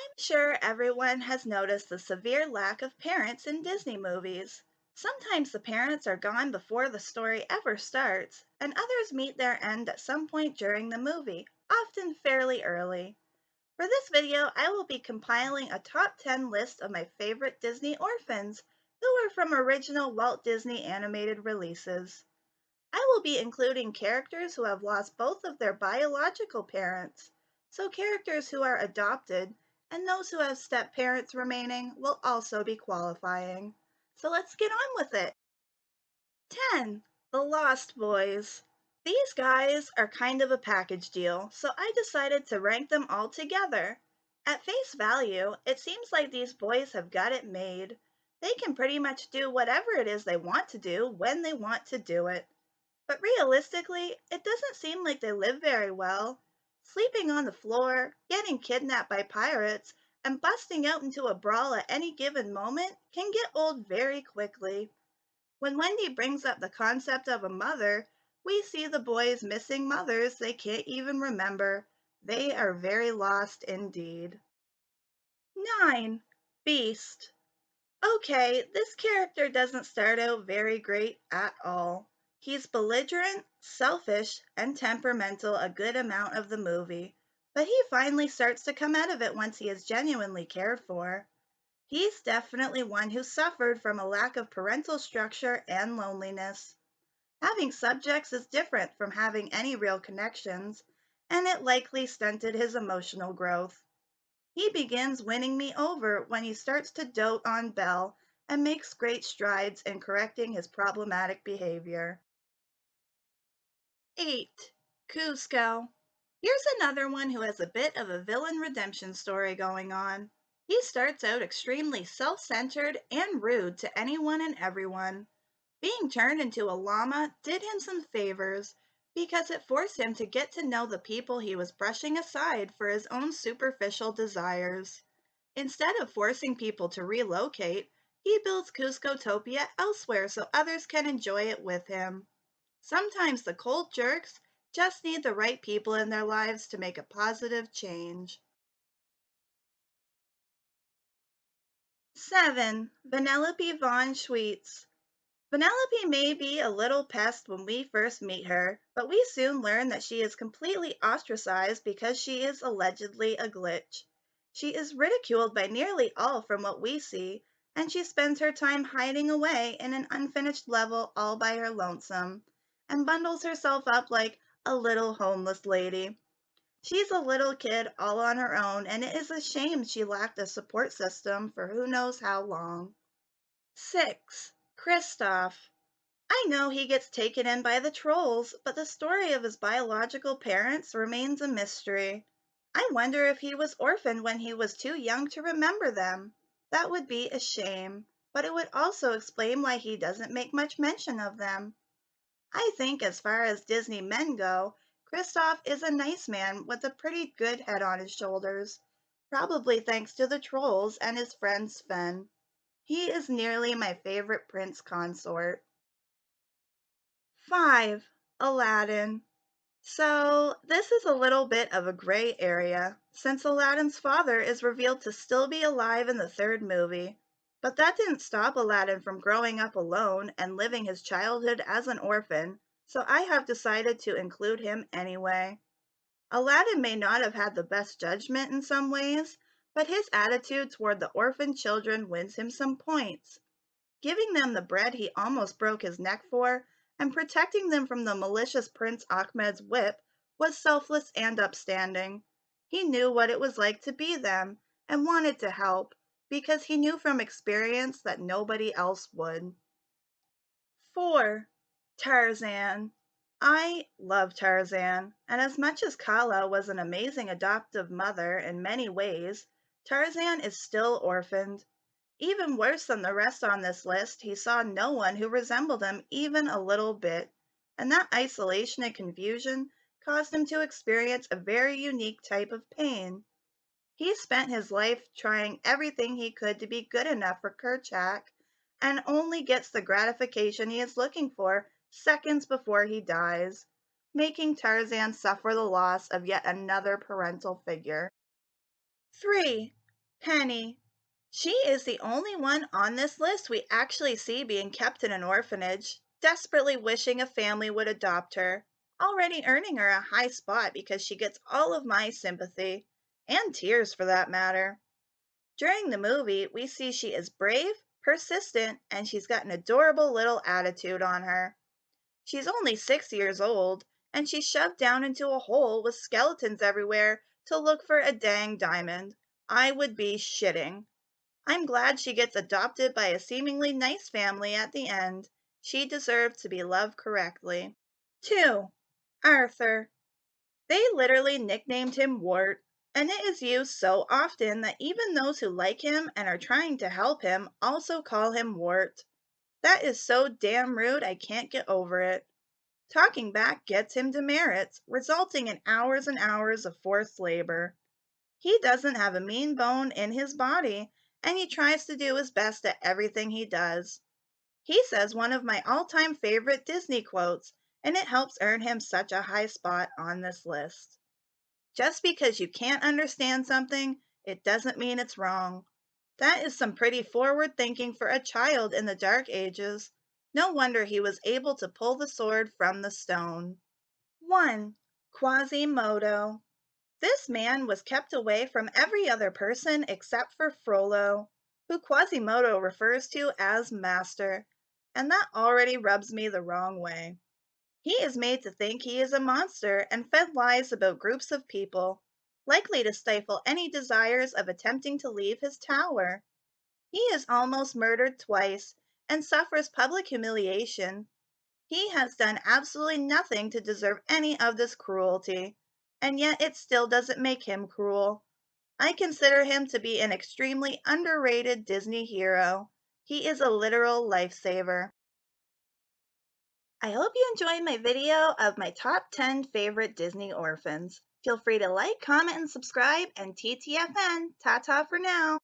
I'm sure everyone has noticed the severe lack of parents in Disney movies. Sometimes the parents are gone before the story ever starts, and others meet their end at some point during the movie, often fairly early. For this video, I will be compiling a top 10 list of my favorite Disney orphans who are from original Walt Disney Animated releases. I will be including characters who have lost both of their biological parents. So, characters who are adopted and those who have step parents remaining will also be qualifying. So, let's get on with it. 10. The Lost Boys. These guys are kind of a package deal, so I decided to rank them all together. At face value, it seems like these boys have got it made. They can pretty much do whatever it is they want to do when they want to do it. But realistically, it doesn't seem like they live very well. Sleeping on the floor, getting kidnapped by pirates, and busting out into a brawl at any given moment can get old very quickly. When Wendy brings up the concept of a mother, we see the boys missing mothers they can't even remember. They are very lost indeed. 9. Beast. Okay, this character doesn't start out very great at all. He's belligerent, selfish, and temperamental a good amount of the movie, but he finally starts to come out of it once he is genuinely cared for. He's definitely one who suffered from a lack of parental structure and loneliness. Having subjects is different from having any real connections, and it likely stunted his emotional growth. He begins winning me over when he starts to dote on Belle and makes great strides in correcting his problematic behavior. 8. Cusco. Here's another one who has a bit of a villain redemption story going on. He starts out extremely self centered and rude to anyone and everyone. Being turned into a llama did him some favors because it forced him to get to know the people he was brushing aside for his own superficial desires. Instead of forcing people to relocate, he builds Cuscotopia elsewhere so others can enjoy it with him. Sometimes the cold jerks just need the right people in their lives to make a positive change. 7. Vanellope von Schweetz. Vanellope may be a little pest when we first meet her, but we soon learn that she is completely ostracized because she is allegedly a glitch. She is ridiculed by nearly all from what we see, and she spends her time hiding away in an unfinished level all by her lonesome, and bundles herself up like a little homeless lady. She's a little kid all on her own, and it is a shame she lacked a support system for who knows how long. 6. Kristoff. I know he gets taken in by the trolls, but the story of his biological parents remains a mystery. I wonder if he was orphaned when he was too young to remember them. That would be a shame, but it would also explain why he doesn't make much mention of them. I think, as far as Disney men go, Kristoff is a nice man with a pretty good head on his shoulders, probably thanks to the trolls and his friend Sven. He is nearly my favorite prince consort. 5. Aladdin. So, this is a little bit of a gray area, since Aladdin's father is revealed to still be alive in the third movie. But that didn't stop Aladdin from growing up alone and living his childhood as an orphan, so I have decided to include him anyway. Aladdin may not have had the best judgment in some ways, but his attitude toward the orphan children wins him some points. Giving them the bread he almost broke his neck for, and protecting them from the malicious Prince Ahmed's whip was selfless and upstanding. He knew what it was like to be them, and wanted to help, because he knew from experience that nobody else would. 4. Tarzan. I love Tarzan, and as much as Kala was an amazing adoptive mother in many ways, Tarzan is still orphaned. Even worse than the rest on this list, he saw no one who resembled him even a little bit, and that isolation and confusion caused him to experience a very unique type of pain. He spent his life trying everything he could to be good enough for Kerchak, and only gets the gratification he is looking for seconds before he dies, making Tarzan suffer the loss of yet another parental figure. 3. Penny. She is the only one on this list we actually see being kept in an orphanage, desperately wishing a family would adopt her, already earning her a high spot because she gets all of my sympathy, and tears for that matter. During the movie, we see she is brave, persistent, and she's got an adorable little attitude on her. She's only 6 years old, and she's shoved down into a hole with skeletons everywhere to look for a dang diamond. I would be shitting. I'm glad she gets adopted by a seemingly nice family at the end. She deserved to be loved correctly. 2. Arthur. They literally nicknamed him Wart, and it is used so often that even those who like him and are trying to help him also call him Wart. That is so damn rude, I can't get over it. Talking back gets him demerits, resulting in hours and hours of forced labor. He doesn't have a mean bone in his body, and he tries to do his best at everything he does. He says one of my all time favorite Disney quotes, and it helps earn him such a high spot on this list. Just because you can't understand something, it doesn't mean it's wrong. That is some pretty forward thinking for a child in the Dark Ages. No wonder he was able to pull the sword from the stone. 1. Quasimodo. This man was kept away from every other person except for Frollo, who Quasimodo refers to as master, and that already rubs me the wrong way. He is made to think he is a monster and fed lies about groups of people, likely to stifle any desires of attempting to leave his tower. He is almost murdered twice and suffers public humiliation. He has done absolutely nothing to deserve any of this cruelty, and yet it still doesn't make him cruel. I consider him to be an extremely underrated Disney hero. He is a literal lifesaver. I hope you enjoyed my video of my top 10 favorite Disney orphans. Feel free to like, comment, and subscribe, and TTFN, ta-ta for now.